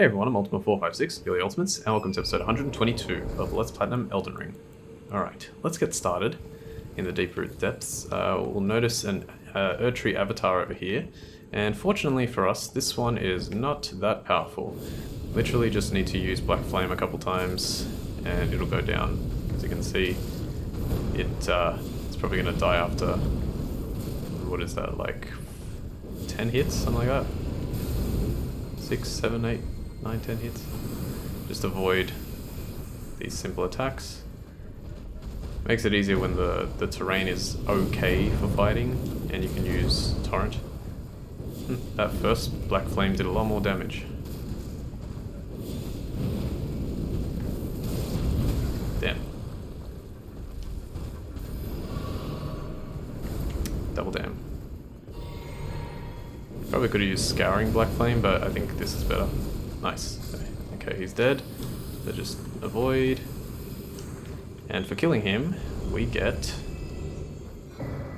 Hey everyone, I'm Ultima456, you're the Ultimates, and welcome to episode 122 of Let's Platinum Elden Ring. Alright, let's get started in the Deeproot Depths. We'll notice an Erdtree avatar over here, and fortunately for us, this one is not that powerful. Literally just need to use Black Flame a couple times, and it'll go down. As you can see, it's probably going to die after, what is that, like 10 hits, something like that? 6, 7, 8, 9, 10 hits. Just avoid these simple attacks. Makes it easier when the terrain is okay for fighting and you can use Torrent. That first Black Flame did a lot more damage. Damn. Double damn. Probably could have used Scouring Black Flame, but I think this is better. Nice. Okay, he's dead. So just avoid. And for killing him, we get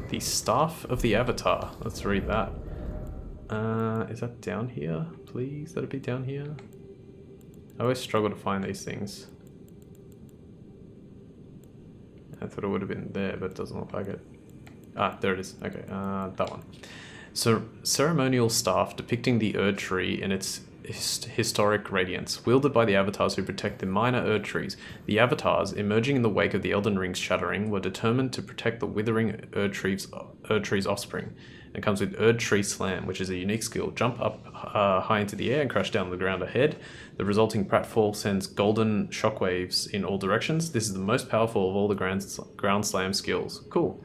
the Staff of the Avatar. Let's read that. Is that down here? Please, let it be down here. I always struggle to find these things. I thought it would have been there, but it doesn't look like it. Ah, there it is. Okay, that one. So, ceremonial staff depicting the Erdtree in its historic radiance, wielded by the avatars who protect the minor Erdtrees. The avatars, emerging in the wake of the Elden Ring's shattering, were determined to protect the withering Erdtree's offspring. It comes with Erdtree Slam, which is a unique skill. Jump up high into the air and crash down on the ground ahead. The resulting pratfall sends golden shockwaves in all directions. This is the most powerful of all the ground slam skills. Cool.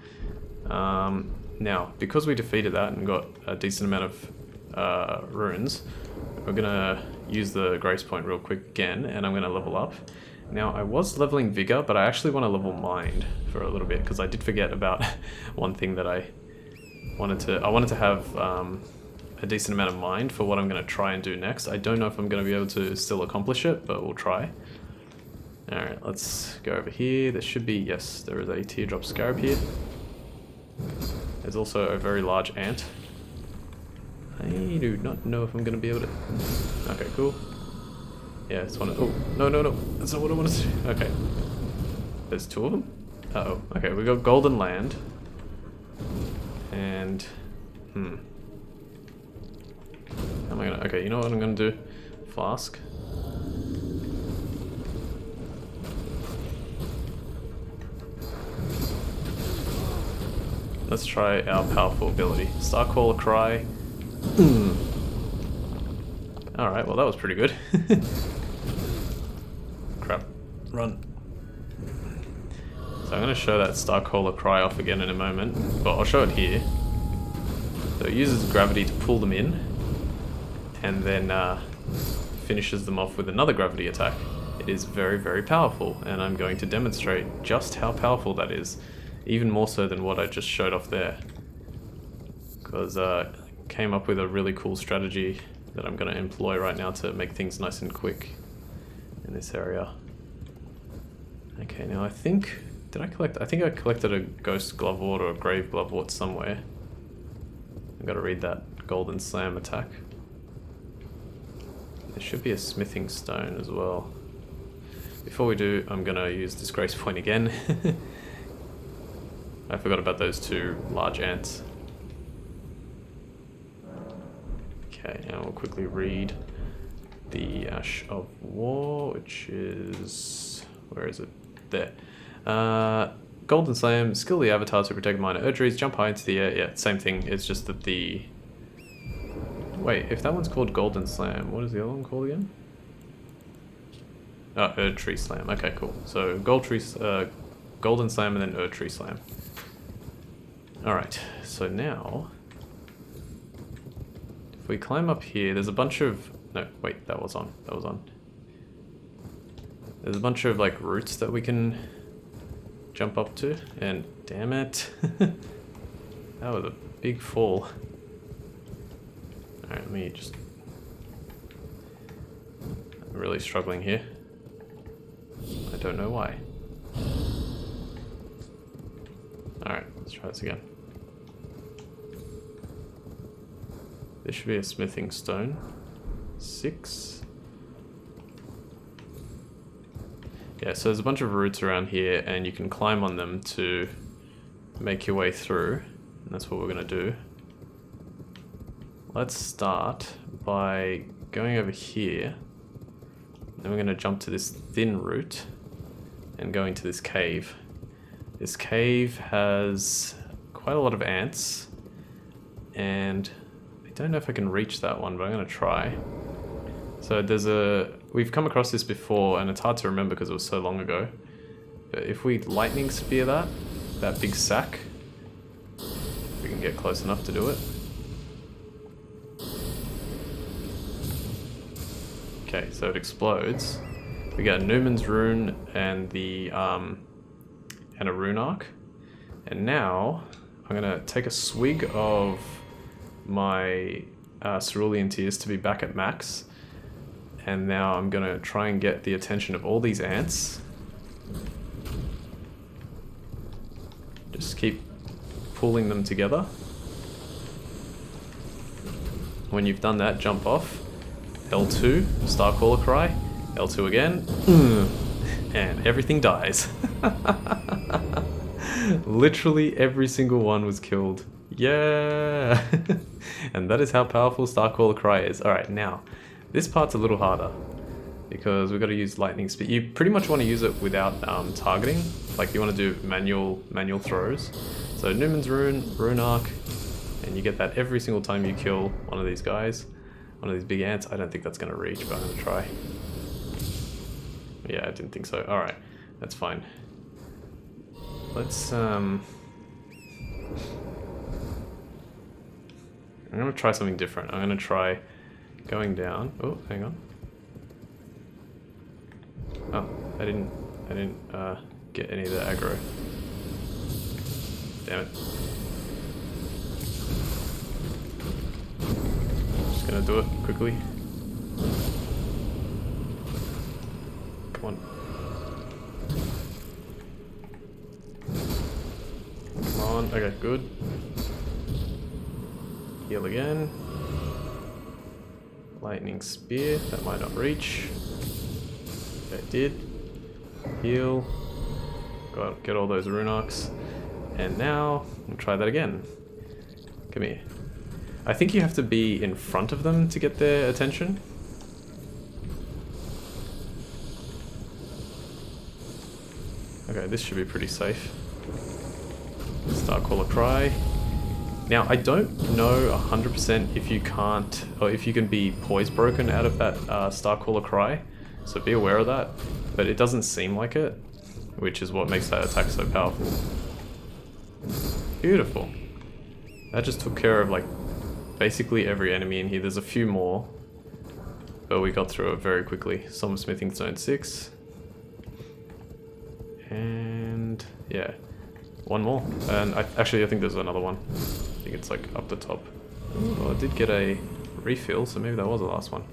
Now, because we defeated that and got a decent amount of runes, we're gonna use the grace point real quick again, and I'm gonna level up. Now, I was leveling Vigor, but I actually want to level Mind for a little bit, because I did forget about one thing that I wanted to have a decent amount of Mind for what I'm gonna try and do next. I don't know if I'm gonna be able to still accomplish it, but we'll try. Alright, let's go over here. There should be, yes, there is a teardrop scarab here. There's also a very large ant. I do not know if I'm going to be able to... Okay, cool. Yeah, it's one of... Oh, no. That's not what I want to do. Okay. There's two of them? Uh-oh. Okay, we got Golden Land. And... How am I going to... Okay, you know what I'm going to do? Flask. Let's try our powerful ability. Starcaller Cry. Alright, well that was pretty good. Crap. Run. So I'm going to show that Starcaller Cry off again in a moment, but I'll show it here. So it uses gravity to pull them in, and then finishes them off with another gravity attack. It is very, very powerful, and I'm going to demonstrate just how powerful that is. Even more so than what I just showed off there. Because I came up with a really cool strategy that I'm going to employ right now to make things nice and quick in this area. Okay, now I think... Did I collect... I think I collected a Ghost Glovewort or a Grave Glovewort somewhere. I've got to read that Golden Slam attack. There should be a Smithing Stone as well. Before we do, I'm going to use this Grace Point again. I forgot about those two large ants. Okay, now we'll quickly read the Ash of War, which is... Where is it? There. Golden Slam, skill the avatars to protect minor Erdtrees, jump high into the air. Yeah, same thing, it's just that the... Wait, if that one's called Golden Slam, what is the other one called again? Oh, Erdtree Slam. Okay, cool. So Golden Slam and then Erdtree Slam. Alright, so now, if we climb up here, there's a bunch of... No, wait, that was on. There's a bunch of, like, roots that we can jump up to, and damn it. That was a big fall. Alright, let me just... I'm really struggling here. I don't know why. Alright, let's try this again. There should be a smithing stone. 6. Yeah, so there's a bunch of roots around here, and you can climb on them to make your way through. And that's what we're going to do. Let's start by going over here. Then we're going to jump to this thin root and go into this cave. This cave has quite a lot of ants, and I don't know if I can reach that one, but I'm going to try. So we've come across this before, and it's hard to remember because it was so long ago. But if we lightning spear that big sack, we can get close enough to do it. Okay, so it explodes. We got Newman's rune and and a rune arc. And now I'm gonna take a swig of my cerulean tears to be back at max. And now I'm gonna try and get the attention of all these ants. Just keep pulling them together. When you've done that, jump off. L2, Starcaller Cry. L2 again. And everything dies. Literally every single one was killed. Yeah! And that is how powerful Starcaller Cry is. Alright, now, this part's a little harder, because we've got to use lightning speed. You pretty much want to use it without targeting. Like, you want to do manual throws. So Newman's rune arc, and you get that every single time you kill one of these guys. One of these big ants. I don't think that's going to reach, but I'm going to try. Yeah, I didn't think so. Alright, that's fine. Let's, I'm going to try something different. I'm going to try going down. Oh, hang on. Oh, I didn't get any of the aggro. Damn it. Just gonna do it quickly. Come on. Come on. Okay, good. Heal again. Lightning spear. That might not reach. That did. Heal. Get all those rune arcs. And now, we'll try that again. Come here. I think you have to be in front of them to get their attention. Okay, this should be pretty safe. Starcaller Cry. Now, I don't know 100% if you can't, or if you can be poise broken out of that Starcaller Cry, so be aware of that, but it doesn't seem like it, which is what makes that attack so powerful. Beautiful. That just took care of, like, basically every enemy in here. There's a few more, but we got through it very quickly. Some smithing stone 6. And yeah, one more. And I think there's another one. I think it's like up the top. Well, I did get a refill, so maybe that was the last one.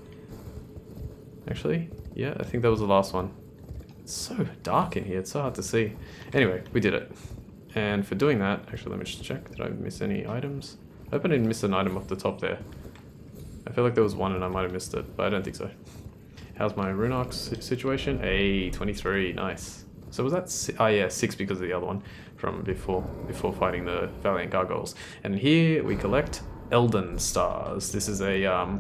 Actually, yeah, I think that was the last one. It's so dark in here, it's so hard to see. Anyway, we did it. And for doing that, actually let me just check, did I miss any items? I hope I didn't miss an item off the top there. I feel like there was one and I might have missed it, but I don't think so. How's my rune arc situation? Hey, 23, nice. So was that, oh yeah, 6 because of the other one from before fighting the Valiant Gargoyles. And here we collect Elden stars. This is a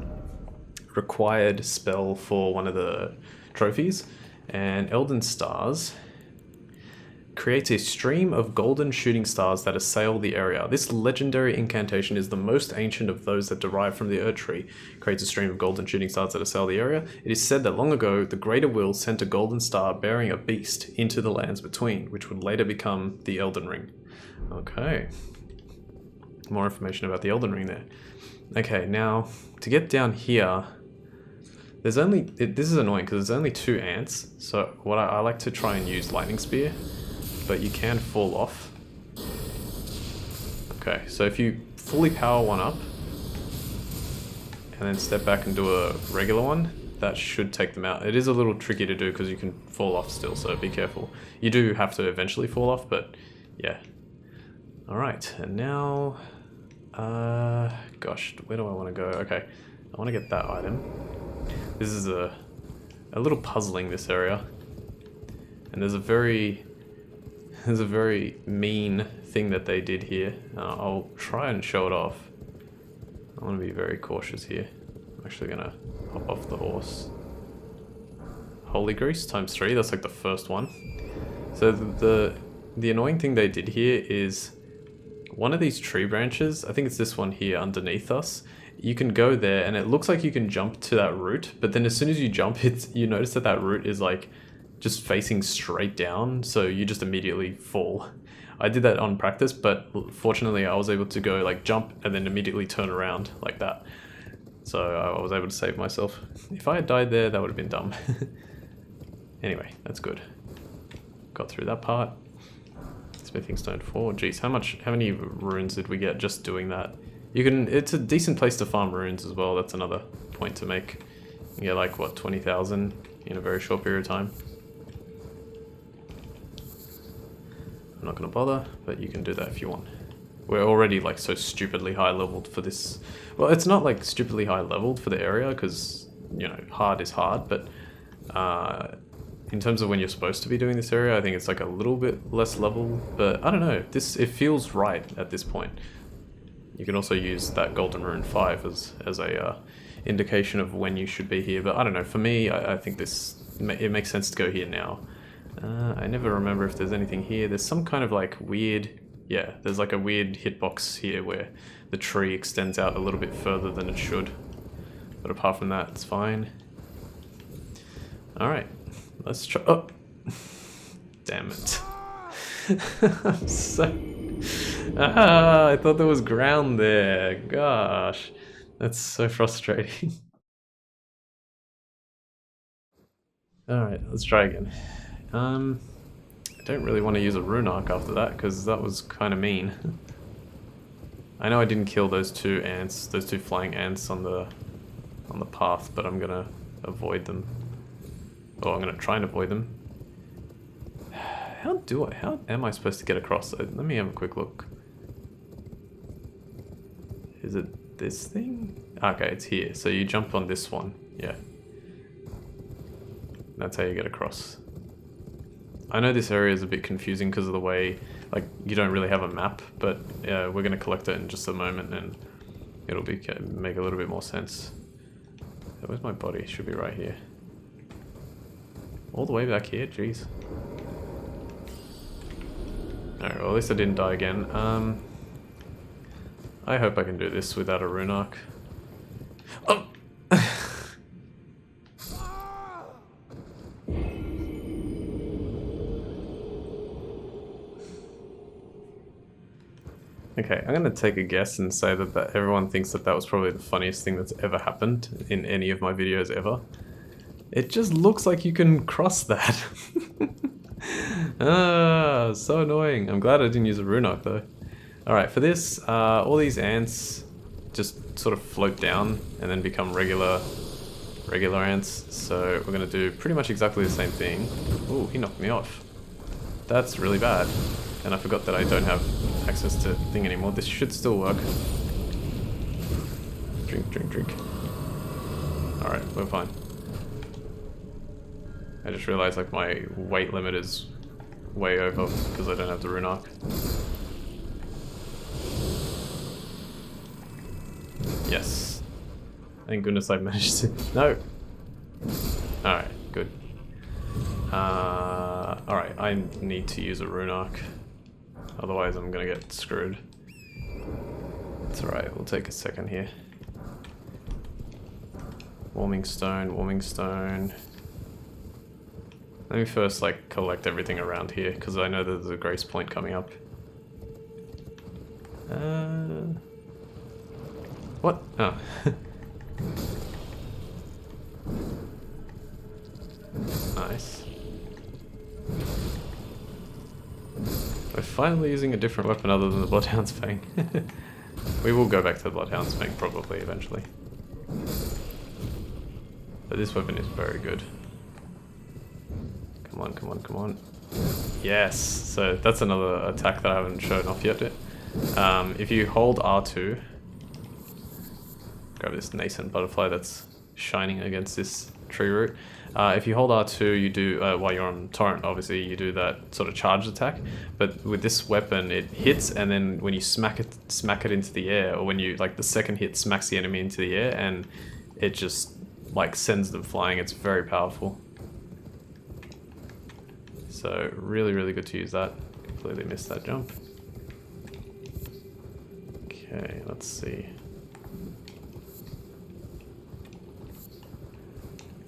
required spell for one of the trophies. And Elden stars creates a stream of golden shooting stars that assail the area. This legendary incantation is the most ancient of those that derive from the Erd Tree. It creates a stream of golden shooting stars that assail the area. It is said that long ago, the Greater Will sent a golden star bearing a beast into the lands between, which would later become the Elden Ring. Okay. More information about the Elden Ring there. Okay, now, to get down here, there's only, this is annoying because there's only 2 ants, so what I like to try and use Lightning Spear, but you can fall off. Okay, so if you fully power one up, and then step back and do a regular one, that should take them out. It is a little tricky to do because you can fall off still, so be careful. You do have to eventually fall off, but yeah. Alright, and now, gosh, where do I want to go? Okay, I want to get that item. This is a little puzzling, this area. And there's a very mean thing that they did here. I'll try and show it off. I want to be very cautious here. I'm actually gonna hop off the horse. Holy grease ×3, that's like the first one. So the annoying thing they did here is one of these tree branches, I think it's this one here underneath us, you can go there and it looks like you can jump to that root, but then as soon as you jump, you notice that that root is like just facing straight down, so you just immediately fall. I did that on practice, but fortunately I was able to go like jump and then immediately turn around like that. So I was able to save myself. If I had died there, that would have been dumb. Anyway, that's good. Got through that part. Smithing stone 4. Geez, how many runes did we get just doing that? It's a decent place to farm runes as well. That's another point to make. You get like, what, 20,000 in a very short period of time. I'm not gonna bother, but you can do that if you want. We're already like so stupidly high leveled for this. Well, it's not like stupidly high leveled for the area because, you know, hard is hard, but in terms of when you're supposed to be doing this area, I think it's like a little bit less level, but I don't know, it feels right at this point. You can also use that golden rune 5 as a indication of when you should be here, but I don't know, for me, I think it makes sense to go here now. I never remember if there's anything here. There's some kind of like weird, yeah, there's like a weird hitbox here where the tree extends out a little bit further than it should. But apart from that, it's fine. Alright, let's try, oh! Damn it. I'm so... I thought there was ground there. Gosh, that's so frustrating. Alright, let's try again. I don't really want to use a rune arc after that because that was kind of mean. I know I didn't kill those two ants, those two flying ants on the path, but I'm gonna avoid them. Oh, I'm gonna try and avoid them. How am I supposed to get across? Let me have a quick look. Is it this thing? Okay, it's here. So you jump on this one. Yeah. That's how you get across. I know this area is a bit confusing because of the way, like, you don't really have a map, but we're going to collect it in just a moment and it'll make a little bit more sense. Where's my body? It should be right here. All the way back here? Jeez. Alright, well at least I didn't die again. I hope I can do this without a rune arc. Oh! Okay, I'm gonna take a guess and say that everyone thinks that was probably the funniest thing that's ever happened in any of my videos ever. It just looks like you can cross that. Ah, so annoying. I'm glad I didn't use a rune arc though. Alright, for this, all these ants just sort of float down and then become regular ants. So we're gonna do pretty much exactly the same thing. Ooh, he knocked me off. That's really bad. And I forgot that I don't have access to thing anymore. This should still work. Drink, drink, drink. Alright, we're fine. I just realized like my weight limit is way over because I don't have the rune arc. Yes. Thank goodness I managed to... No! Alright, good. Alright, I need to use a rune arc. Otherwise I'm gonna get screwed. It's alright, we'll take a second here. Warming stone, warming stone. Let me first like collect everything around here because I know that there's a grace point coming up. What? Oh. Nice. We're finally using a different weapon other than the Bloodhound's Fang. We will go back to the Bloodhound's Fang probably eventually. But this weapon is very good. Come on, come on, come on. Yes! So that's another attack that I haven't shown off yet. If you hold R2, grab this nascent butterfly that's shining against this tree root. If you hold R2, you do, while you're on torrent, obviously, you do that sort of charged attack. But with this weapon, it hits, and then when you smack it into the air, or when you, like, the second hit smacks the enemy into the air, and it just, like, sends them flying. It's very powerful. So, really, really good to use that. Completely missed that jump. Okay, let's see.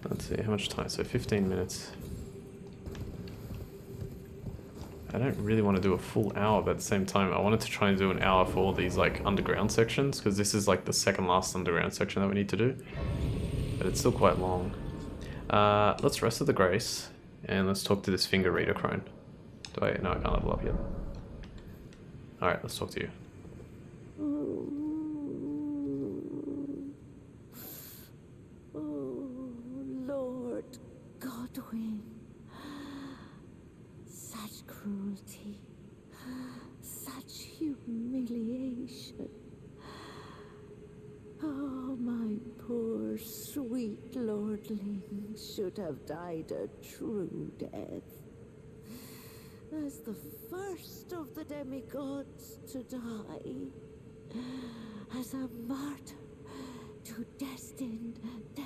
Let's see, how much time? So 15 minutes. I don't really want to do a full hour, but at the same time, I wanted to try and do an hour for all these, like, underground sections, because this is, like, the second last underground section that we need to do. But it's still quite long. Let's rest of the grace, and let's talk to this finger reader crone. No, I can't level up yet. Alright, let's talk to you. Such cruelty, such humiliation. Oh, my poor sweet lordling should have died a true death. As the first of the demigods to die, as a martyr to destined death.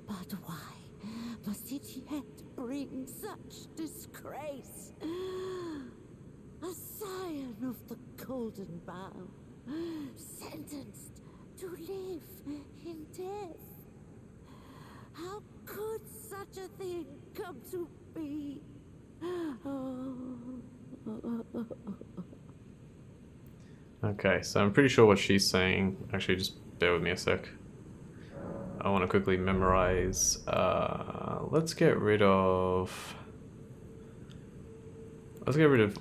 But why must it yet bring such disgrace? A scion of the Golden Bough, sentenced to live in death. How could such a thing come to be? Okay, so I'm pretty sure what she's saying. Actually, just bear with me a sec. I want to quickly memorize. Let's get rid of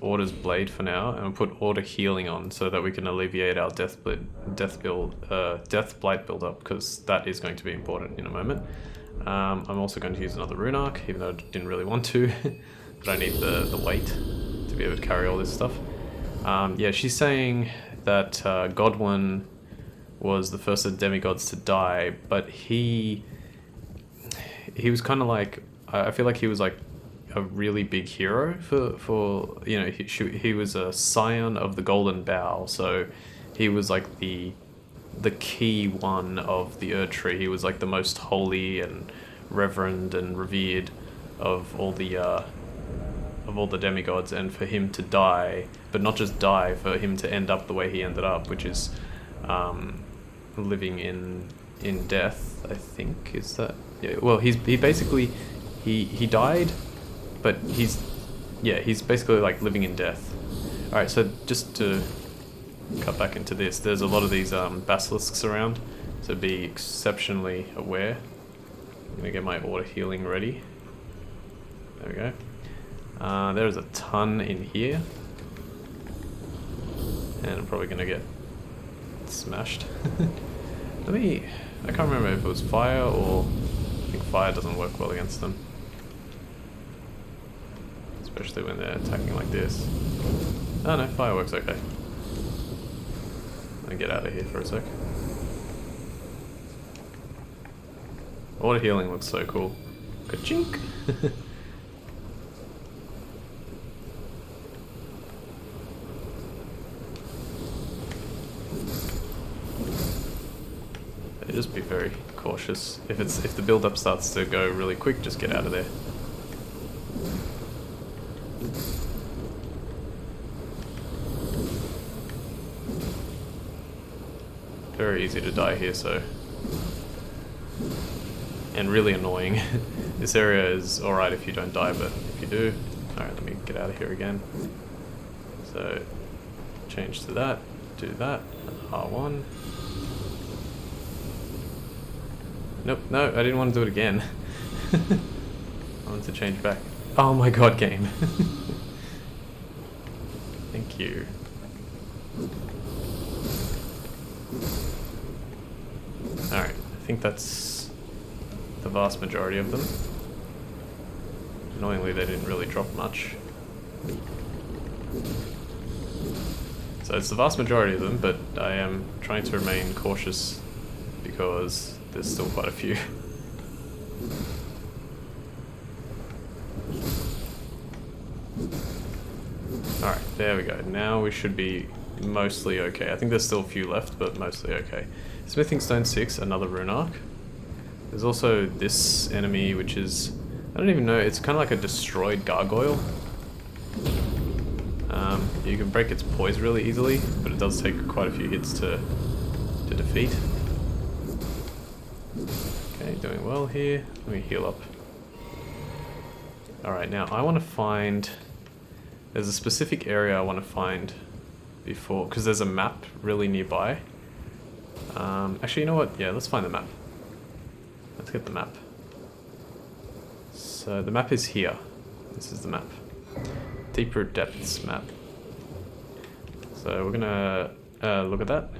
Order's Blade for now, and we'll put Order Healing on so that we can alleviate our death blight build up, because that is going to be important in a moment. I'm also going to use another rune arc, even though I didn't really want to, but I need the weight to be able to carry all this stuff. Yeah, she's saying that Godwin was the first of the demigods to die, but he was kind of like, I feel like he was like a really big hero for you know, he was a scion of the Golden Bough, so he was like the key one of the Erd Tree. He was like the most holy and reverend and revered of all the demigods, and for him to die, but not just die, for him to end up the way he ended up, which is living in death, I think, is that, yeah, well, he basically died, but he's basically like living in death. Alright, so just to cut back into this, there's a lot of these basilisks around, so be exceptionally aware. I'm gonna get my Order Healing ready. There we go. There's a ton in here, and I'm probably gonna get smashed. I can't remember if it was fire, or I think fire doesn't work well against them, especially when they're attacking like this. Oh no, fire works okay. Let me get out of here for a sec. Order Healing looks so cool. Ka-chink! Just be very cautious. If the build up starts to go really quick, just get out of there. Very easy to die here, so, and really annoying. This area is alright if you don't die, but if you do, alright, let me get out of here again. So change to that, do that, R1. Nope, no, I didn't want to do it again. I wanted to change back. Oh my god, game. Thank you. Alright, I think that's the vast majority of them. Annoyingly, they didn't really drop much. So it's the vast majority of them, but I am trying to remain cautious because there's still quite a few. Alright, there we go. Now we should be mostly okay. I think there's still a few left, but mostly okay. Smithing Stone 6, another rune arc. There's also this enemy, which is... I don't even know, it's kind of like a destroyed gargoyle. You can break its poise really easily, but it does take quite a few hits to defeat. Okay, doing well here. Let me heal up. Alright, now I want to find... There's a specific area I want to find before, because there's a map really nearby. Actually, you know what? Yeah, let's find the map. Let's get the map. So the map is here. This is the map. Deeproot Depths map. So we're gonna look at that.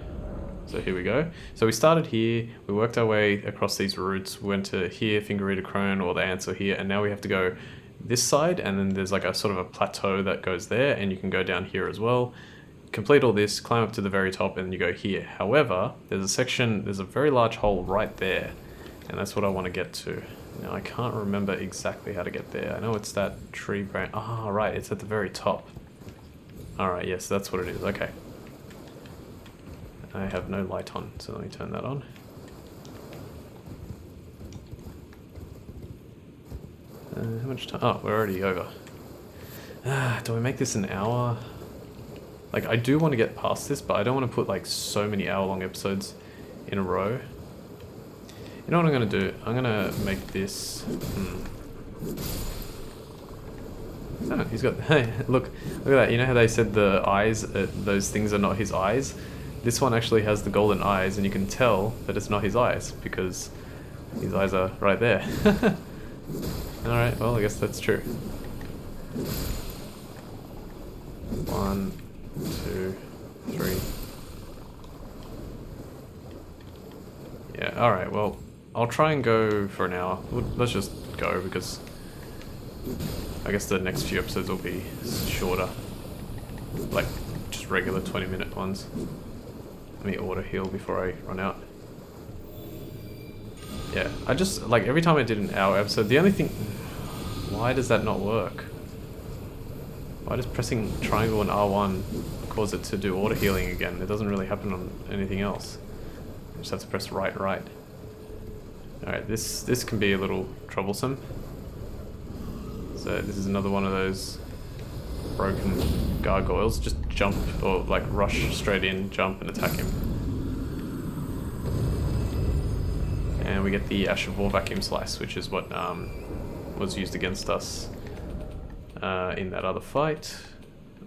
So here we go. So we started here, we worked our way across these routes, we went to here, Finger Eater Crone, or the answer here, and now we have to go this side, and then there's like a sort of a plateau that goes there, and you can go down here as well. Complete all this, climb up to the very top, and you go here. However, there's a section, there's a very large hole right there, and that's what I want to get to. Now I can't remember exactly how to get there. I know it's that tree branch. Ah, right, it's at the very top. Alright, yes, that's what it is. Okay. I have no light on, so let me turn that on. How much time? Oh, we're already over. Do I make this an hour? Like, I do want to get past this, but I don't want to put like so many hour-long episodes in a row. You know what I'm going to do? I'm going to make this... Oh, he's got... Hey, look at that. You know how they said the eyes, those things are not his eyes? This one actually has the golden eyes, and you can tell that it's not his eyes, because his eyes are right there. Alright, well, I guess that's true. 1, 2, 3. Yeah, alright, well, I'll try and go for an hour. Let's just go, because I guess the next few episodes will be shorter. Like, just regular 20-minute ones. Let me auto heal before I run out. Yeah, I just, like, every time I did an hour episode, the only thing... Why does that not work? Why does pressing triangle and R1 cause it to do auto healing again? It doesn't really happen on anything else. I just have to press right. Alright, this can be a little troublesome. So this is another one of those broken gargoyles. Just jump, or like rush straight in, jump and attack him. And we get the Ash of War Vacuum Slice, which is what was used against us in that other fight.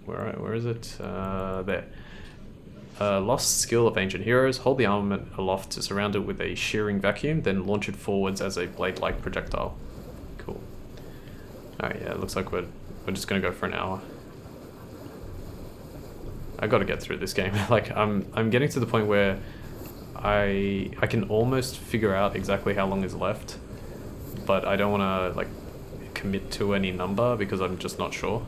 Where is it? There. Lost skill of ancient heroes. Hold the armament aloft to surround it with a shearing vacuum, then launch it forwards as a blade-like projectile. Cool. Alright, yeah, it looks like we're just gonna go for an hour. I gotta get through this game. Like, I'm getting to the point where I can almost figure out exactly how long is left, but I don't want to like commit to any number because I'm just not sure.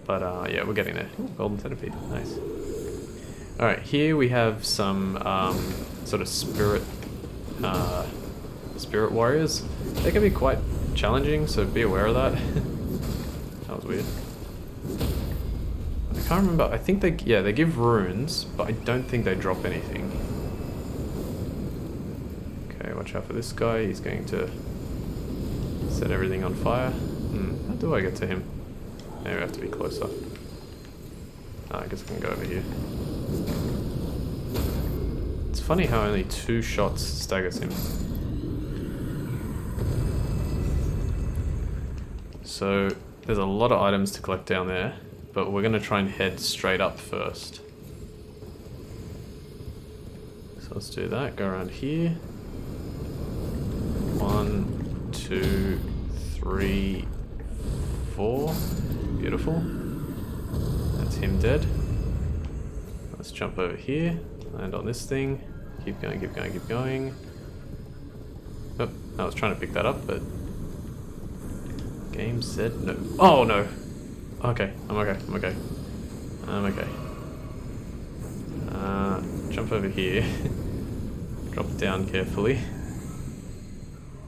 But yeah, we're getting there. Ooh, golden centipede, nice. All right, here we have some sort of spirit warriors. They can be quite challenging, so be aware of that. That was weird. I can't remember. I think they give runes, but I don't think they drop anything. Okay, watch out for this guy. He's going to set everything on fire. How do I get to him? Maybe I have to be closer. Oh, I guess I can go over here. It's funny how only 2 shots staggers him. So there's a lot of items to collect down there, but we're going to try and head straight up first. So let's do that. Go around here. 1, 2, 3, 4. Beautiful. That's him dead. Let's jump over here. Land on this thing. Keep going, keep going, keep going. Oh, I was trying to pick that up, but... Game said no. Oh no! Okay, I'm okay, I'm okay. I'm okay. Jump over here. Drop it down carefully.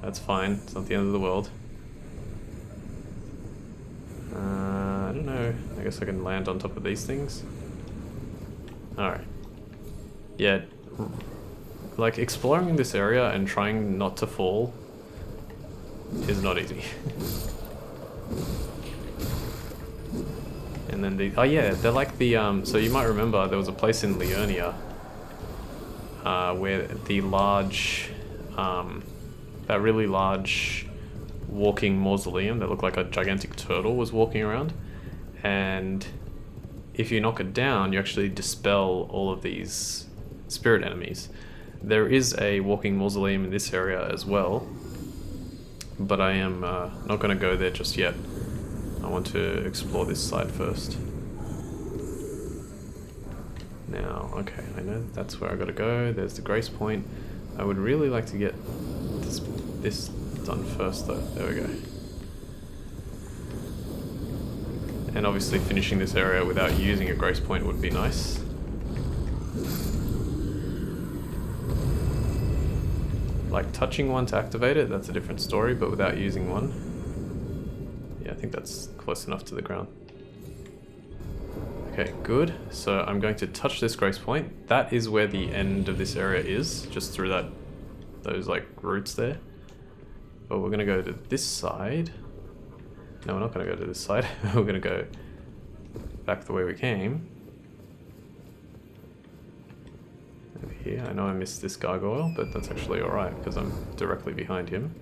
That's fine. It's not the end of the world. I don't know. I guess I can land on top of these things. Alright. Yeah. Like, exploring this area and trying not to fall is not easy. And then the... Oh yeah, they're like the... So you might remember there was a place in Liurnia where the large... that really large walking mausoleum that looked like a gigantic turtle was walking around. And if you knock it down, you actually dispel all of these spirit enemies. There is a walking mausoleum in this area as well, but I am not going to go there just yet. I want to explore this side first. Now, okay, I know that's where I gotta go. There's the grace point. I would really like to get this done first though. There we go. And obviously finishing this area without using a grace point would be nice. Like touching one to activate it, that's a different story, but without using one. Yeah, I think that's close enough to the ground. Okay, good. So I'm going to touch this grace point. That is where the end of this area is, just through those like roots there. But we're gonna go to this side. No, we're not gonna go to this side. We're gonna go back the way we came. Over here. I know I missed this gargoyle, but that's actually alright because I'm directly behind him.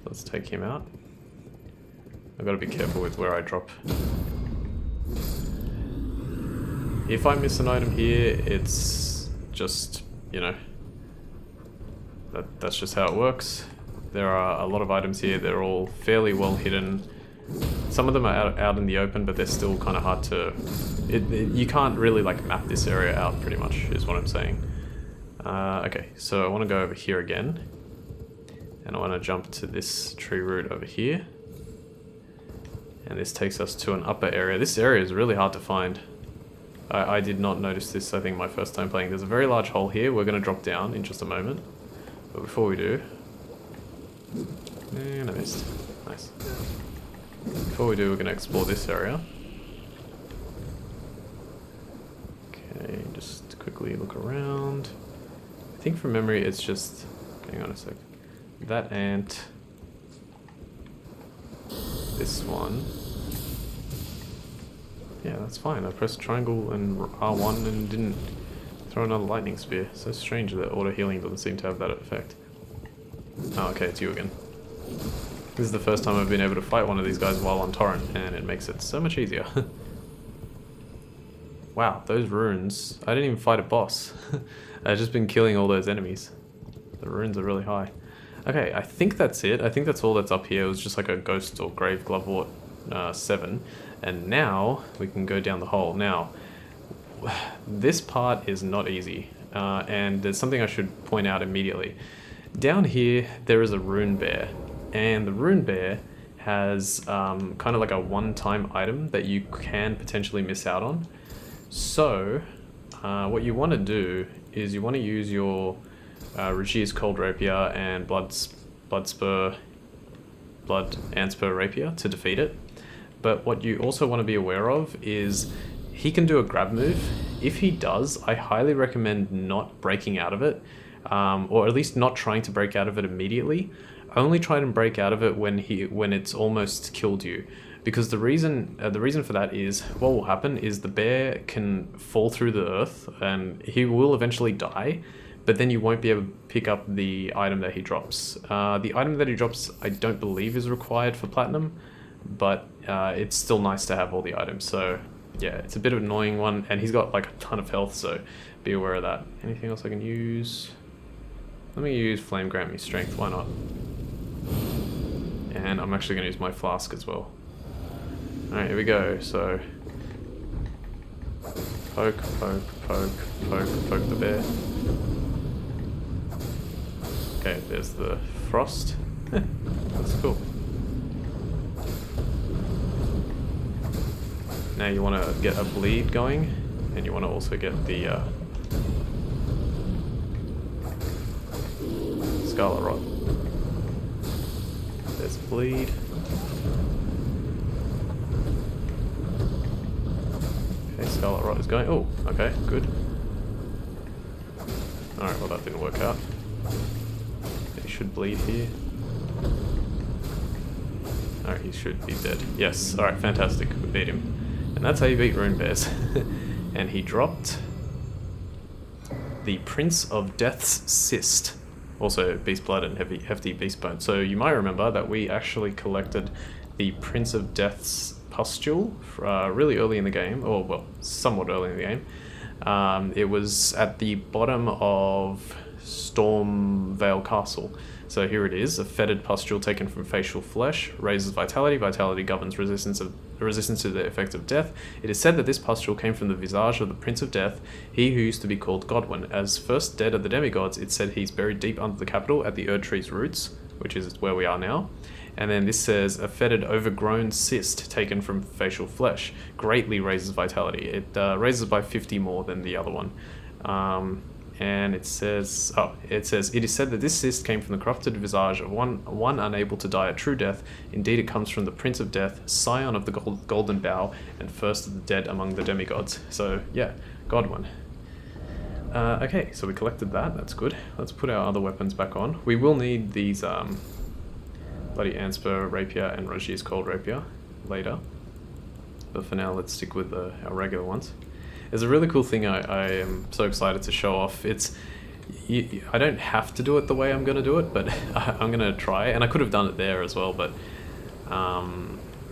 Let's take him out. I've got to be careful with where I drop. If I miss an item here, it's just, you know, that's just how it works. There are a lot of items here, they're all fairly well hidden. Some of them are out in the open, but they're still kind of hard to... you can't really like map this area out pretty much, is what I'm saying. Okay, so I want to go over here again. And I want to jump to this tree root over here. And this takes us to an upper area. This area is really hard to find. I did not notice this, I think, my first time playing. There's a very large hole here. We're going to drop down in just a moment. But before we do... And I missed. Nice. Before we do, we're going to explore this area. Okay, just quickly look around. I think from memory it's just... Hang on a sec. That ant... This one. Yeah, that's fine. I pressed triangle and R1 and didn't throw another lightning spear. So strange that auto healing doesn't seem to have that effect. Oh, okay, it's you again. This is the first time I've been able to fight one of these guys while on torrent, and it makes it so much easier. Wow, those runes. I didn't even fight a boss. I've just been killing all those enemies. The runes are really high. Okay, I think that's it. I think that's all that's up here. It was just like a ghost or grave glovewort 7. And now we can go down the hole. Now, this part is not easy. And there's something I should point out immediately. Down here, there is a rune bear. And the rune bear has kind of like a one-time item that you can potentially miss out on. So, what you want to do is you want to use your Rugia's Cold Rapier and Blood and Spur Rapier to defeat it. But what you also want to be aware of is he can do a grab move. If he does, I highly recommend not breaking out of it, or at least not trying to break out of it immediately. Only try and break out of it when it's almost killed you. Because the reason for that is, what will happen is the bear can fall through the earth and he will eventually die, but then you won't be able to pick up the item that he drops. The item that he drops I don't believe is required for platinum, but it's still nice to have all the items. So yeah, it's a bit of an annoying one, and he's got like a ton of health, so be aware of that. Anything else I can use? Let me use Flame Grant Me Strength, why not? And I'm actually going to use my flask as well. Alright, here we go. So poke, poke, poke, poke, poke the bear. Okay, there's the frost. That's cool. Now you want to get a bleed going, and you want to also get the Scarlet Rot. There's bleed. Okay, Scarlet Rot is going. Oh, okay, good. Alright, well that didn't work out. He should bleed here. Alright, he should be dead. Yes, alright, fantastic. We beat him. And that's how you beat rune bears. And he dropped the Prince of Death's Cyst. Also beast blood and hefty beast bone. So you might remember that we actually collected the Prince of Death's pustule really early in the game, or well, somewhat early in the game. It was at the bottom of Stormvale Castle. So here it is, a fetid pustule taken from facial flesh, raises vitality. Vitality governs resistance to the effects of death. It is said that this pustule came from the visage of the Prince of Death, he who used to be called Godwin. As first dead of the demigods, it's said he's buried deep under the capital at the Erd Tree's roots, which is where we are now. And then this says, a fetid overgrown cyst taken from facial flesh, greatly raises vitality. It raises by 50 more than the other one. And it says, it is said that this cyst came from the corrupted visage of one unable to die a true death. Indeed, it comes from the Prince of Death, scion of the Golden Bough, and first of the dead among the demigods. So, yeah, Godwin. Okay, so we collected that, that's good. Let's put our other weapons back on. We will need these, Bloody Anspur Rapier and Rogier's Cold Rapier later. But for now, let's stick with our regular ones. There's a really cool thing I am so excited to show off. I don't have to do it the way I'm going to do it, but I'm going to try. And I could have done it there as well, but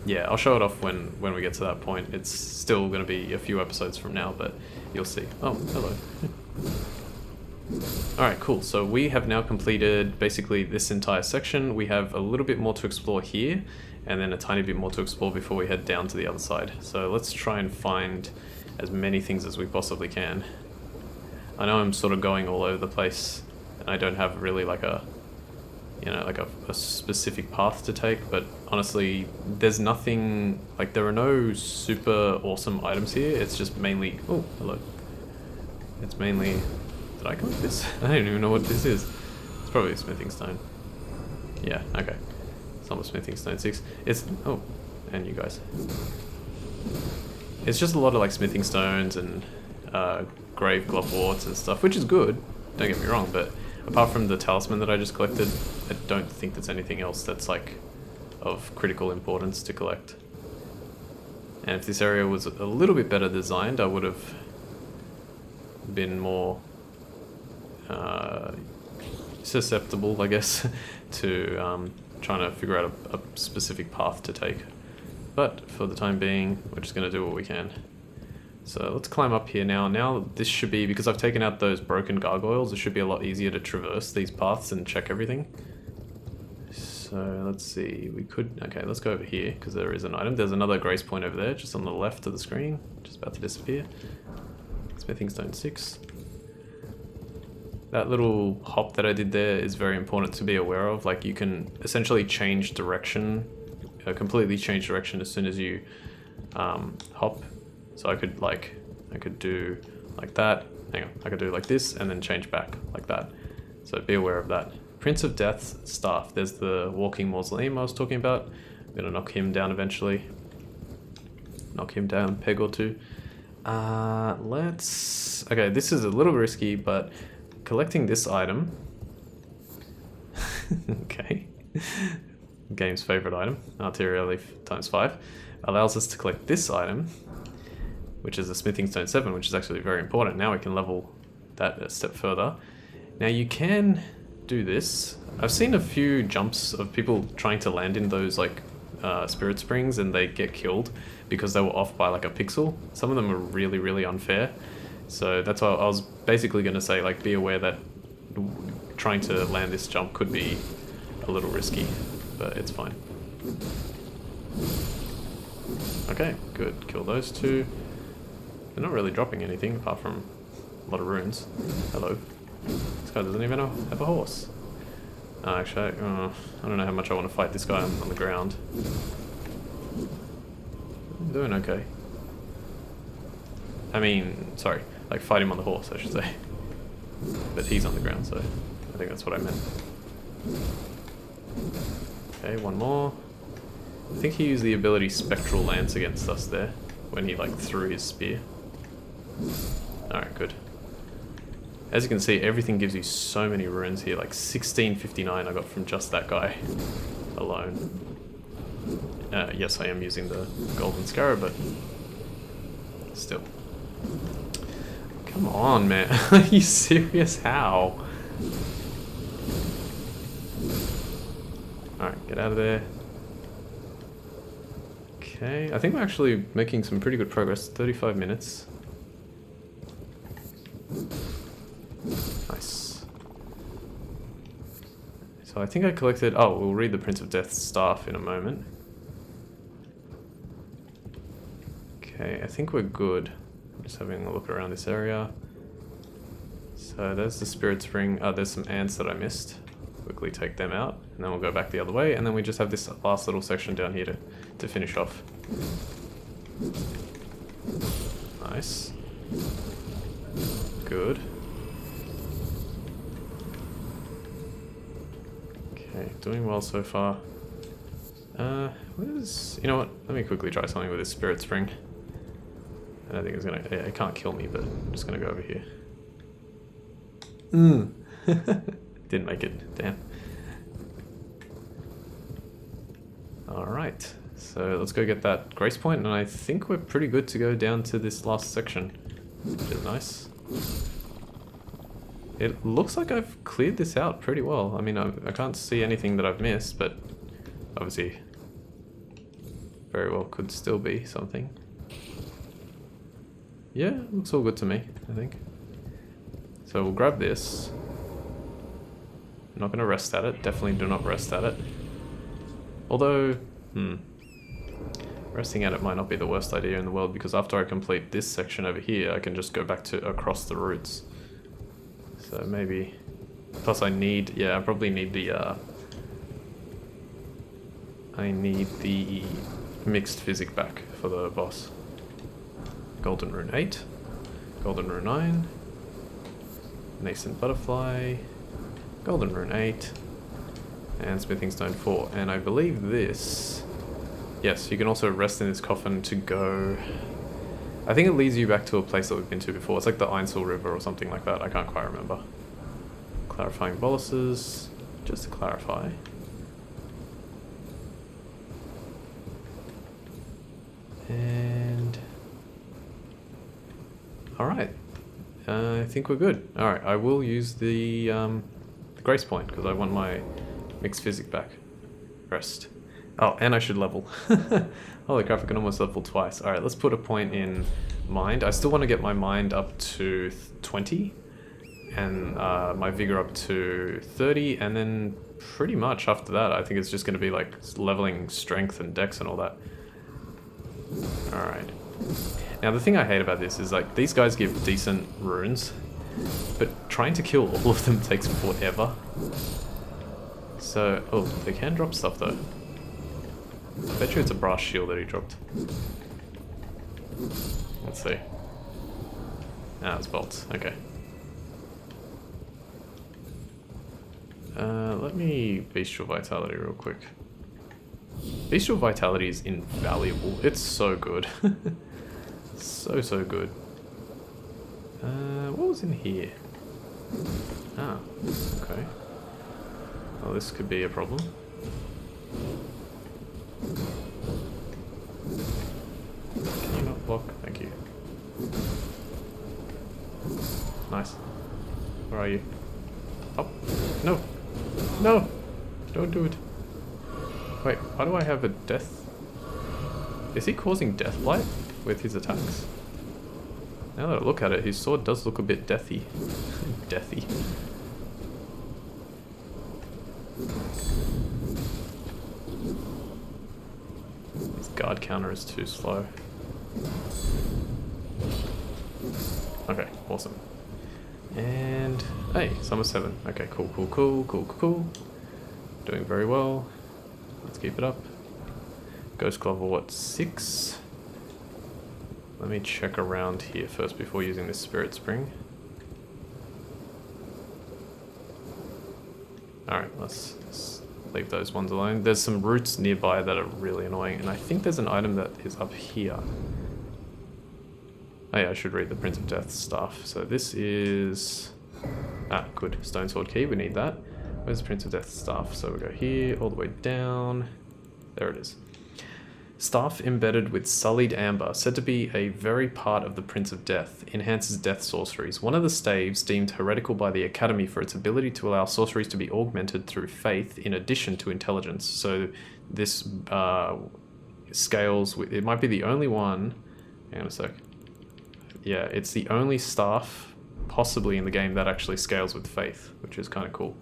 yeah, I'll show it off when we get to that point. It's still going to be a few episodes from now, but you'll see. Oh, hello. Alright, cool. So we have now completed basically this entire section. We have a little bit more to explore here, and then a tiny bit more to explore before we head down to the other side. So let's try and find as many things as we possibly can. I know I'm sort of going all over the place, and I don't have really like a specific path to take, but honestly, there's nothing, like there are no super awesome items here. It's just mainly, oh, hello. It's mainly, did I collect this? I don't even know what this is. It's probably a smithing stone. Yeah, okay. It's not a smithing stone 6. It's, oh, and you guys. It's just a lot of like smithing stones and grave gloveworts and stuff, which is good, don't get me wrong, but apart from the talisman that I just collected, I don't think there's anything else that's like of critical importance to collect. And if this area was a little bit better designed, I would have been more susceptible, I guess, to trying to figure out a specific path to take. But for the time being, we're just going to do what we can. So let's climb up here now. Now this should be, because I've taken out those broken gargoyles, it should be a lot easier to traverse these paths and check everything. So let's see, we could, okay, let's go over here because there is an item. There's another grace point over there, just on the left of the screen, just about to disappear. Smithing stone 6. That little hop that I did there is very important to be aware of. Like you can essentially change direction, completely change direction as soon as you hop. So I could do like that. Hang on, I could do like this and then change back like that. So be aware of that. Prince of Death's staff. There's the walking mausoleum I was talking about. I'm gonna knock him down eventually. Knock him down a peg or two. Okay, this is a little risky, but collecting this item. Okay. Game's favorite item, Arterial Leaf ×5, allows us to collect this item, which is a Smithing Stone 7, which is actually very important. Now we can level that a step further. Now you can do this. I've seen a few jumps of people trying to land in those like spirit springs and they get killed because they were off by like a pixel. Some of them are really, really unfair. So that's why I was basically going to say, like, be aware that trying to land this jump could be a little risky, but it's fine. Okay, good. Kill those two. They're not really dropping anything apart from a lot of runes. Hello. This guy doesn't even have a horse. Actually, I don't know how much I want to fight this guy on the ground. I'm doing okay. I mean, sorry, like fight him on the horse, I should say. But he's on the ground, so I think that's what I meant. Okay, one more. I think he used the ability Spectral Lance against us there, when he like threw his spear. Alright, good. As you can see, everything gives you so many runes here, like 1659 I got from just that guy alone. Yes, I am using the golden scour, but still. Come on, man. Are you serious? How? Alright, get out of there. Okay, I think we're actually making some pretty good progress. 35 minutes. Nice. So I think I collected... Oh, we'll read the Prince of Death's staff in a moment. Okay, I think we're good. Just having a look around this area. So there's the Spirit Spring. Oh, there's some ants that I missed. Quickly take them out, and then we'll go back the other way, and then we just have this last little section down here to finish off. Nice. Good. Okay, doing well so far. What is... You know what? Let me quickly try something with this Spirit Spring. I don't think it's gonna... It can't kill me, but I'm just gonna go over here. Didn't make it. Damn. Alright. So let's go get that grace point, and I think we're pretty good to go down to this last section. Which is nice. It looks like I've cleared this out pretty well. I mean, I can't see anything that I've missed, but obviously very well could still be something. Yeah, looks all good to me, I think. So we'll grab this. I'm not going to rest at it. Definitely do not rest at it. Although, resting at it might not be the worst idea in the world, because after I complete this section over here, I can just go back to across the roots. So maybe... Plus I need... Yeah, I probably need the... I need the mixed physic back for the boss. Golden Rune 8. Golden Rune 9. Nascent Butterfly. Golden Rune 8. And Smithing Stone 4. And I believe this... Yes, you can also rest in this coffin to go... I think it leads you back to a place that we've been to before. It's like the Ainsel River or something like that. I can't quite remember. Clarifying boluses. Just to clarify. And... Alright. I think we're good. Alright, I will use the grace point, because I want my mixed physic back. Rest. Oh, and I should level. Holy crap, I can almost level twice. Alright, let's put a point in mind. I still want to get my mind up to 20, and my vigor up to 30, and then pretty much after that, I think it's just going to be like leveling strength and dex and all that. Alright. Now the thing I hate about this is like, these guys give decent runes, but trying to kill all of them takes forever. So, oh, they can drop stuff though. I bet you it's a brass shield that he dropped. Let's see. Ah, it's bolts. Okay. Let me Bestial Vitality real quick. Bestial Vitality is invaluable. It's so good. So good. What was in here? Ah, okay. Well, this could be a problem. Can you not block? Thank you. Nice. Where are you? Oh, no! No! Don't do it. Wait, why do I have a death? Is he causing death blight with his attacks? Now that I look at it, his sword does look a bit deathy. Deathy. His guard counter is too slow. Okay, awesome. And hey, summer 7. Okay, cool. Doing very well. Let's keep it up. Ghost Glove, what, 6? Let me check around here first before using this Spirit Spring. Alright, let's leave those ones alone. There's some roots nearby that are really annoying, and I think there's an item that is up here. Oh yeah, I should read the Prince of Death's stuff. So this is... Ah, good. Stone Sword Key, we need that. Where's the Prince of Death's staff? So we go here, all the way down. There it is. Staff embedded with sullied amber, said to be a very part of the Prince of Death, enhances death sorceries. One of the staves deemed heretical by the Academy for its ability to allow sorceries to be augmented through faith in addition to intelligence. So this scales with, it might be the only one, hang on a sec. Yeah, it's the only staff possibly in the game that actually scales with faith, which is kind of cool.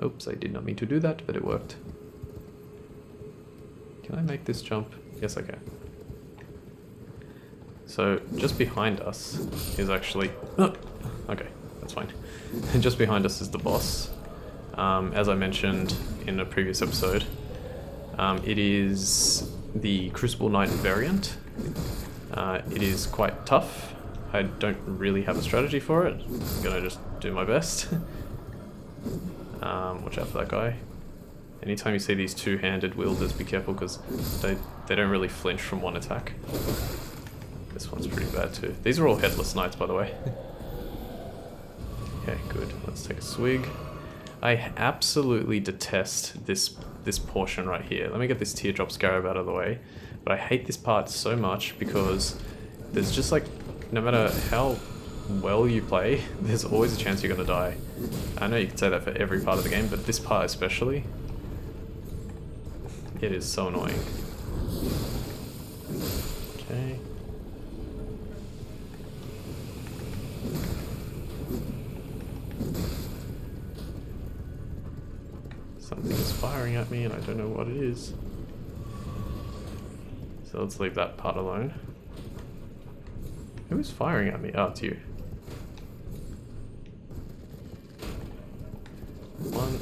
Oops, I did not mean to do that, but it worked. Can I make this jump? Yes, I can. So, just behind us is actually... Oh, okay, that's fine. Just behind us is the boss. As I mentioned in a previous episode, it is the Crucible Knight variant. It is quite tough. I don't really have a strategy for it. I'm gonna just do my best. Watch out for that guy. Anytime you see these two-handed wielders, be careful because they don't really flinch from one attack. This one's pretty bad too. These are all headless knights, by the way. Okay, good. Let's take a swig. I absolutely detest this portion right here. Let me get this teardrop scarab out of the way. But I hate this part so much because there's just like, no matter how well you play, there's always a chance you're gonna die. I know you can say that for every part of the game, but this part especially, it is so annoying. Okay. Something is firing at me and I don't know what it is. So let's leave that part alone. Who is firing at me? Oh, it's you. 1,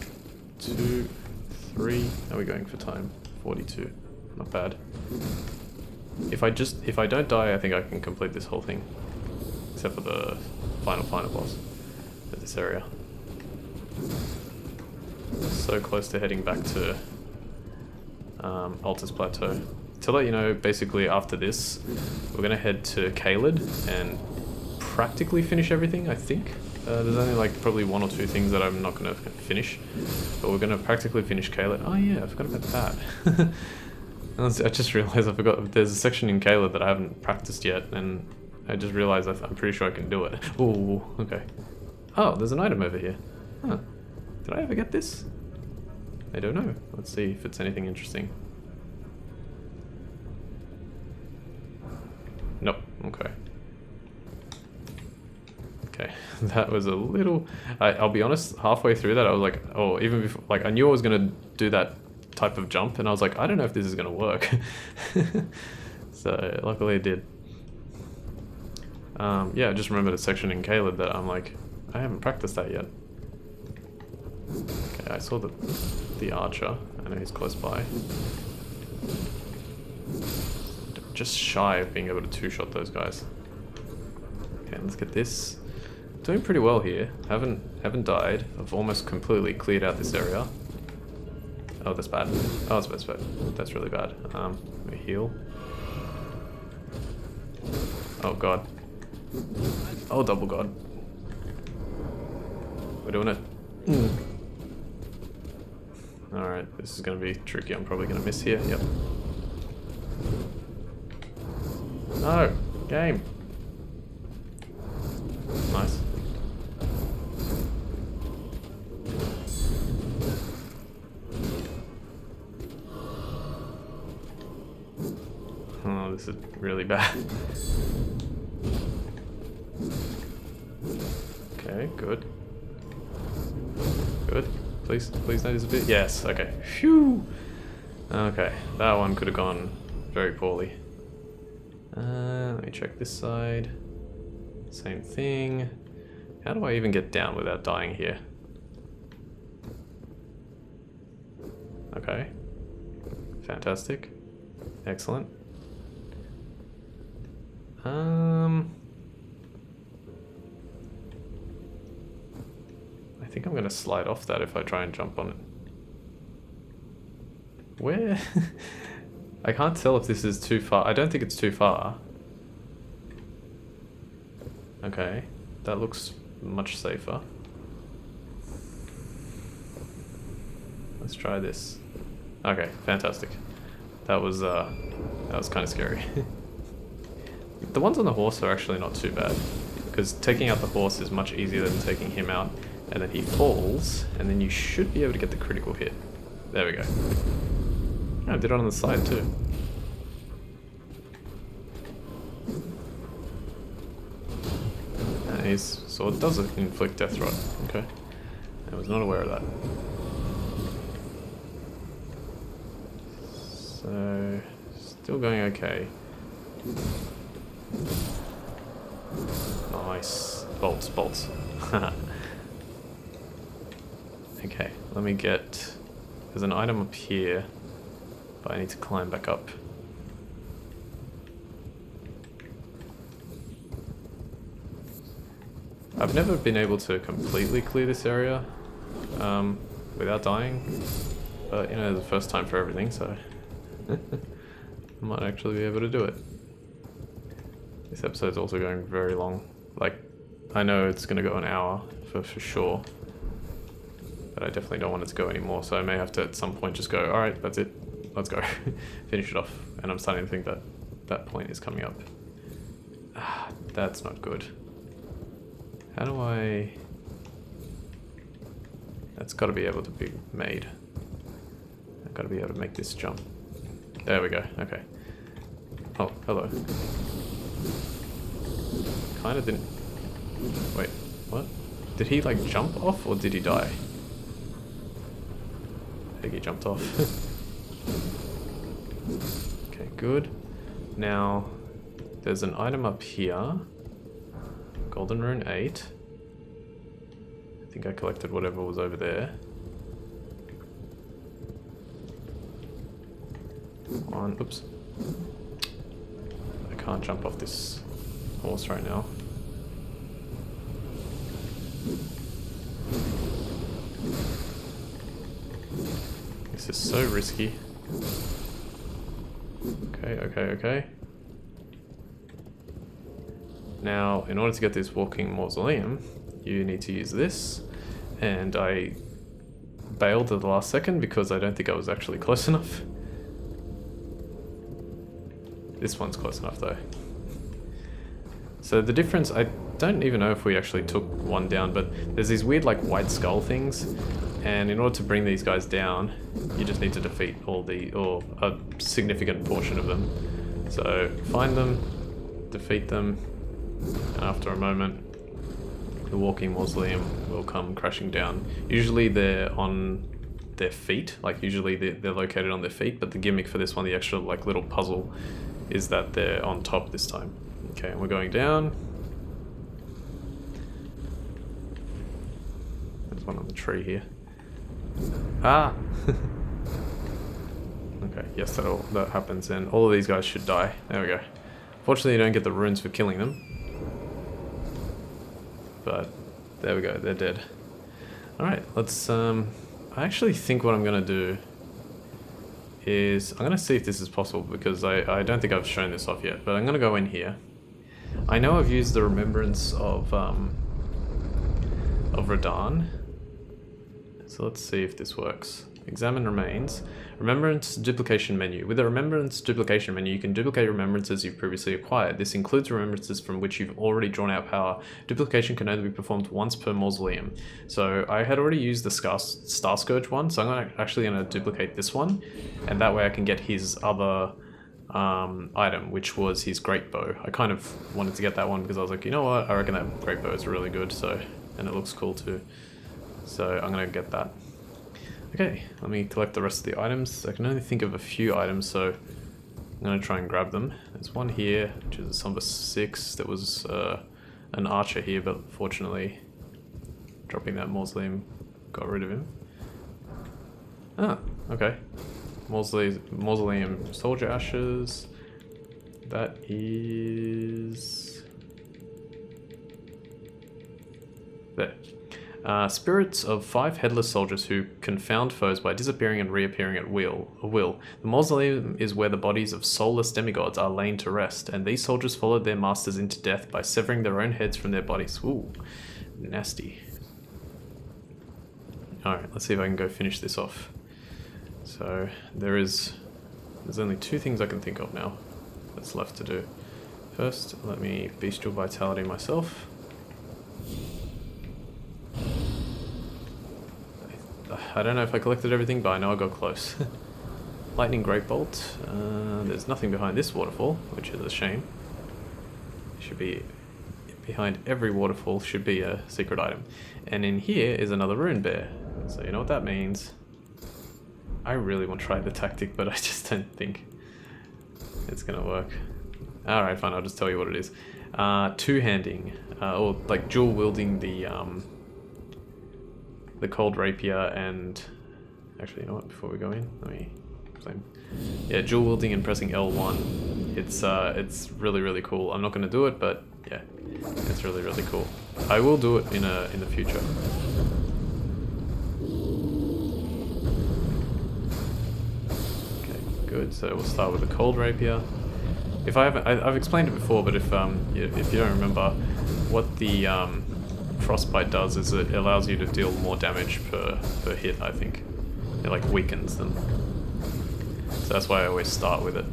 2, 3. How are we going for time? 42. Not bad. If I don't die, I think I can complete this whole thing. Except for the final boss of this area. So close to heading back to Altus Plateau. To let you know, basically after this, we're gonna head to Caelid and practically finish everything, I think. There's only like probably 1 or 2 things that I'm not gonna finish, but we're gonna practically finish Caelid. Oh yeah, I forgot about that. I just realized I forgot, there's a section in Caelid that I haven't practiced yet, and I just realized I'm pretty sure I can do it. Ooh, okay. Oh, there's an item over here. Huh. Did I ever get this? I don't know. Let's see if it's anything interesting. Nope. Okay. Okay, that was a little... I'll be honest, halfway through that I was like, oh, even before... Like, I knew I was going to do that type of jump, and I was like, I don't know if this is going to work. So, luckily it did. Yeah, I just remembered a section in Caelid that I'm like, I haven't practiced that yet. Okay, I saw the archer. I know he's close by. Just shy of being able to two-shot those guys. Okay, let's get this. Doing pretty well here. Haven't died. I've almost completely cleared out this area. Oh, that's bad. Oh, that's bad. That's really bad. Let me heal. Oh god. Oh, double god. We're doing it. Alright, this is gonna be tricky. I'm probably gonna miss here. Yep. No! Game! Nice. Oh, this is really bad. Okay, good. Good. Please no disappear. Yes, okay. Phew! Okay, that one could have gone very poorly. Let me check this side. Same thing. How do I even get down without dying here? Okay. Fantastic. Excellent. I think I'm gonna slide off that if I try and jump on it. Where? I can't tell if this is too far. I don't think it's too far. Okay, that looks much safer. Let's try this. Okay, fantastic. That was kind of scary. The ones on the horse are actually not too bad, because taking out the horse is much easier than taking him out, and then he falls, and then you should be able to get the critical hit. There we go. Oh, I did it on the side too. His sword does inflict death rot. Okay. I was not aware of that. So, still going okay. Nice. Bolts, bolts. Okay, let me get... There's an item up here, but I need to climb back up. I've never been able to completely clear this area without dying, but you know, it's the first time for everything, so I might actually be able to do it. This episode's also going very long. Like, I know it's going to go an hour for sure, but I definitely don't want it to go anymore, so I may have to at some point just go, alright, that's it, let's go, finish it off, and I'm starting to think that that point is coming up. Ah, that's not good. How do I... That's got to be able to be made. I've got to be able to make this jump. There we go, okay. Oh, hello. Kinda didn't... Wait, what? Did he like jump off or did he die? I think he jumped off. Okay, good. Now, there's an item up here. Golden rune 8. I think I collected whatever was over there. On, oops. I can't jump off this horse right now. This is so risky. Okay. Now, in order to get this walking mausoleum, you need to use this, and I bailed at the last second because I don't think I was actually close enough. This one's close enough though. So the difference, I don't even know if we actually took one down, but there's these weird like white skull things, and in order to bring these guys down, you just need to defeat or a significant portion of them. So find them, defeat them, and after a moment, the walking mausoleum will come crashing down. Usually they're on their feet, like usually they're located on their feet, but the gimmick for this one, the extra like little puzzle, is that they're on top this time. Okay, and we're going down. There's one on the tree here. Ah! Okay, yes, that happens, and all of these guys should die. There we go. Fortunately, you don't get the runes for killing them. But, there we go, they're dead. Alright, let's, I actually think what I'm gonna do is, I'm gonna see if this is possible, because I don't think I've shown this off yet, but I'm gonna go in here. I know I've used the remembrance of Radahn. So let's see if this works. Examine remains. Remembrance duplication menu. With the remembrance duplication menu, you can duplicate remembrances you've previously acquired. This includes remembrances from which you've already drawn out power. Duplication can only be performed once per mausoleum. So I had already used the Star Scourge one, so I'm actually going to duplicate this one, and that way I can get his other item, which was his great bow. I kind of wanted to get that one because I was like, you know what, I reckon that great bow is really good, so, and it looks cool too. So I'm going to get that. Okay, let me collect the rest of the items. I can only think of a few items, so I'm going to try and grab them. There's one here, which is number 6. There was an archer here, but fortunately dropping that mausoleum got rid of him. Ah, okay. Mausoleum soldier ashes. That is... there. Spirits of 5 headless soldiers who confound foes by disappearing and reappearing at will. The mausoleum is where the bodies of soulless demigods are lain to rest, and these soldiers followed their masters into death by severing their own heads from their bodies. Ooh, nasty. Alright, let's see if I can go finish this off. So, there's only 2 things I can think of now that's left to do. First, let me bestial vitality myself. I don't know if I collected everything, but I know I got close. Lightning Great Bolt. There's nothing behind this waterfall, which is a shame. Should be behind every waterfall should be a secret item. And in here is another rune bear. So you know what that means. I really want to try the tactic, but I just don't think it's gonna work. Alright, fine, I'll just tell you what it is. Two-handing, or like dual wielding the cold rapier and... Actually, you know what, before we go in, let me... Yeah, dual wielding and pressing L1. It's really, really cool. I'm not going to do it, but yeah, it's really, really cool. I will do it in the future. Okay, good. So we'll start with the cold rapier. If I've explained it before, but if you don't remember, what the frostbite does is it allows you to deal more damage per hit. I think it like weakens them. So that's why I always start with it.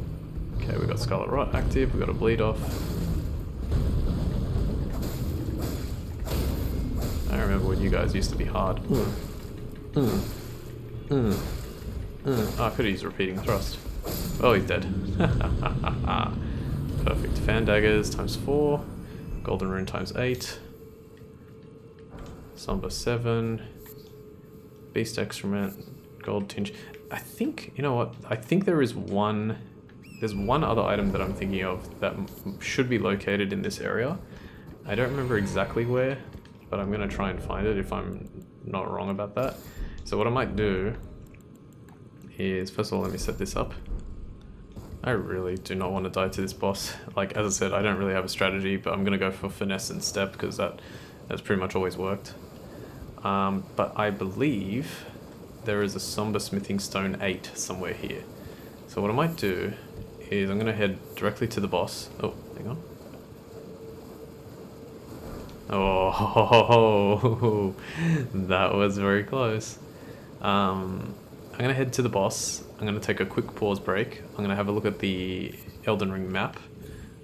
Okay, we got Scarlet Rot active. We got a bleed off. I remember when you guys used to be hard. Oh, I could use repeating thrust. Oh, he's dead. Perfect. Fan daggers times 4. Golden rune times 8. Somber 7. Beast excrement. Gold tinge. I think, you know what? I think there's one other item that I'm thinking of that should be located in this area. I don't remember exactly where, but I'm going to try and find it if I'm not wrong about that. So what I might do is, first of all, let me set this up. I really do not want to die to this boss. Like, as I said, I don't really have a strategy, but I'm going to go for finesse and step because that's pretty much always worked. But I believe there is a somber smithing stone 8 somewhere here. So what I might do is I'm going to head directly to the boss. Oh, hang on. Oh, that was very close. I'm going to head to the boss. I'm going to take a quick pause break. I'm going to have a look at the Elden Ring map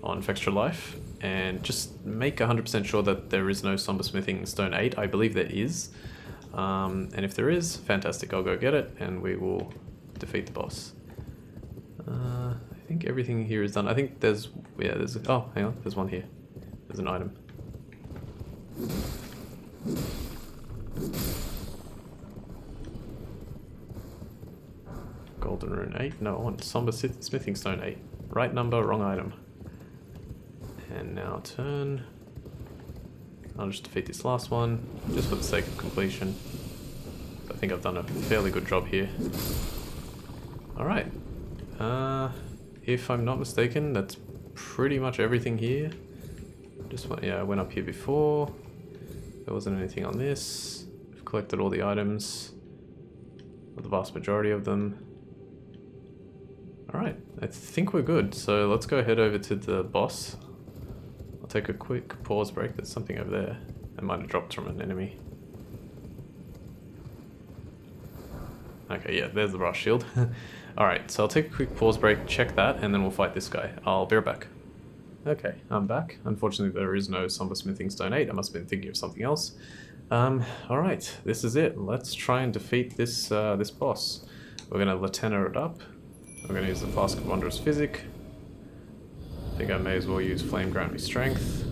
on Fextra Life and just make 100% sure that there is no Somber Smithing Stone 8. I believe there is. And if there is, fantastic, I'll go get it and we will defeat the boss. I think everything here is done. I think there's... Yeah, there's... Oh, hang on, there's one here. There's an item. Golden Rune 8? No, I want Somber Smithing Stone 8. Right number, wrong item. And now turn. I'll just defeat this last one, just for the sake of completion. I think I've done a fairly good job here. Alright. If I'm not mistaken, that's pretty much everything here. Yeah, I went up here before. There wasn't anything on this. I've collected all the items. Or the vast majority of them. Alright, I think we're good. So let's go head over to the boss. I'll take a quick pause break. There's something over there. It might have dropped from an enemy. Okay, yeah, there's the brass shield. Alright, so I'll take a quick pause break, check that, and then we'll fight this guy. I'll be right back. Okay, I'm back. Unfortunately, there is no Somber Smithing Stone 8. I must have been thinking of something else. Alright, this is it. Let's try and defeat this this boss. We're going to Latena it up. We're going to use the Flask of Wondrous Physic. I think I may as well use Flame Grant Me Strength.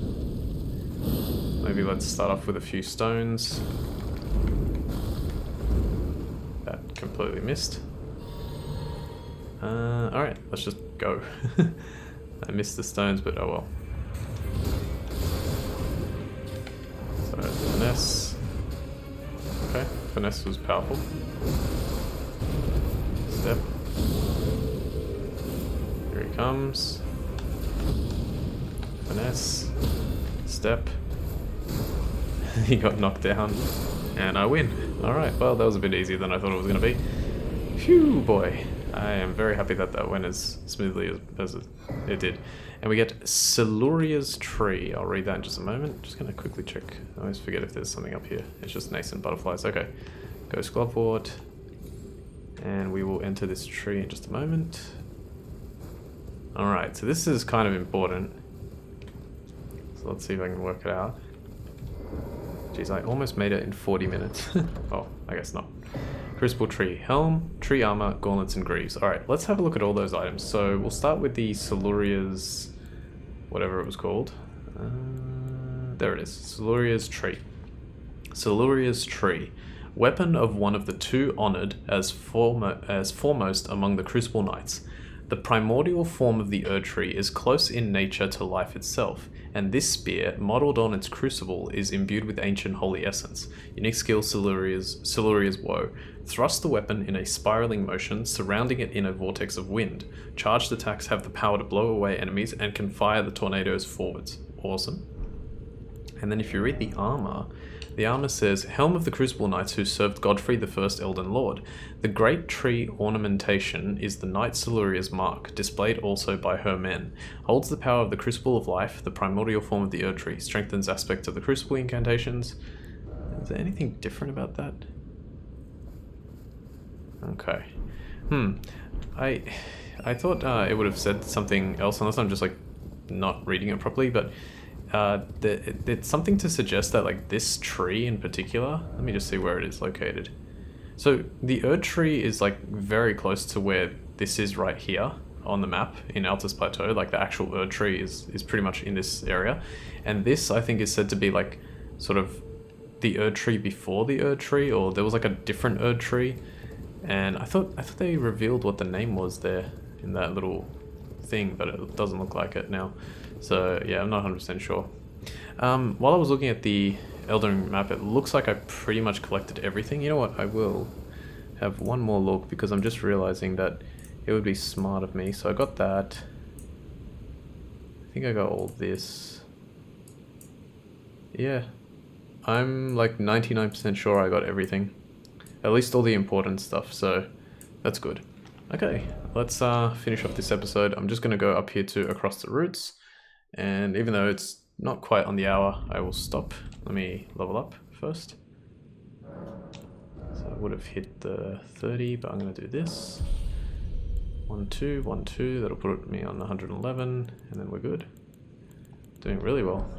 Maybe let's start off with a few stones. That completely missed. Alright, let's just go. I missed the stones, but oh well. So, Finesse. Okay, Finesse was powerful. Step. Here he comes. Finesse. Step. He got knocked down. And I win. Alright, well that was a bit easier than I thought it was going to be. Phew, boy. I am very happy that that went as smoothly as it did. And we get Siluria's Tree. I'll read that in just a moment. Just going to quickly check. I always forget if there's something up here. It's just nascent butterflies. Okay. Ghost Glovewort. And we will enter this tree in just a moment. Alright, so this is kind of important. So let's see if I can work it out. Jeez, I almost made it in 40 minutes. Oh, I guess not. Crucible Tree. Helm, Tree Armor, Gauntlets, and Greaves. Alright, let's have a look at all those items. So we'll start with the Siluria's... whatever it was called. There it is. Siluria's Tree. Siluria's Tree. Weapon of one of the two honoured as foremost among the Crucible Knights. The primordial form of the Erd Tree is close in nature to life itself, and this spear, modelled on its crucible, is imbued with ancient holy essence. Unique skill Siluria's Woe. Thrust the weapon in a spiraling motion, surrounding it in a vortex of wind. Charged attacks have the power to blow away enemies and can fire the tornadoes forwards. Awesome. And then if you read the armor says, Helm of the Crucible Knights who served Godfrey the First Elden Lord. The great tree ornamentation is the Knight Siluria's mark, displayed also by her men. Holds the power of the Crucible of Life, the primordial form of the Erd Tree. Strengthens aspects of the Crucible incantations. Is there anything different about that? Okay. I thought it would have said something else, unless I'm just like not reading it properly, but it's something to suggest that like this tree in particular, let me just see where it is located. So the Erd Tree is like very close to where this is right here on the map in Altus Plateau. Like the actual Erd Tree is pretty much in this area, and this I think is said to be like sort of the Erd Tree before the Erd Tree, or there was like a different Erd Tree, and I thought they revealed what the name was there in that little thing, but it doesn't look like it now. So yeah, I'm not 100% sure. While I was looking at the Elden map, it looks like I pretty much collected everything. You know what, I will have one more look because I'm just realizing that it would be smart of me. So I got that. I think I got all this. Yeah, I'm like 99% sure I got everything. At least all the important stuff, so that's good. Okay, let's finish off this episode. I'm just going to go up here to Across the Roots. And even though it's not quite on the hour, I will stop. Let me level up first. So I would have hit the 30, but I'm going to do this. 1, 2, 1, 2. That'll put me on 111, and then we're good. Doing really well.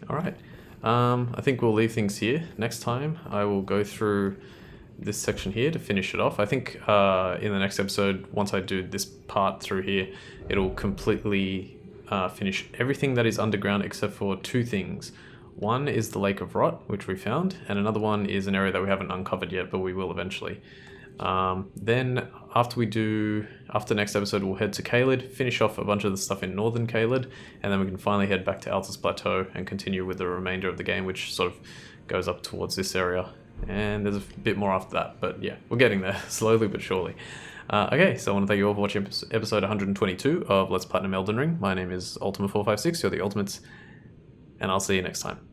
Alright. I think we'll leave things here. Next time, I will go through this section here to finish it off. I think in the next episode, once I do this part through here, it'll completely finish everything that is underground except for two things. One is the Lake of Rot, which we found, and another one is an area that we haven't uncovered yet, but we will eventually. Then after next episode, we'll head to Caelid, finish off a bunch of the stuff in Northern Caelid, and then we can finally head back to Altus Plateau and continue with the remainder of the game, which sort of goes up towards this area. And there's a bit more after that, but yeah, we're getting there, slowly but surely. Okay, so I want to thank you all for watching episode 122 of Let's Platinum Elden Ring. My name is Ultima456, you're the Ultimates, and I'll see you next time.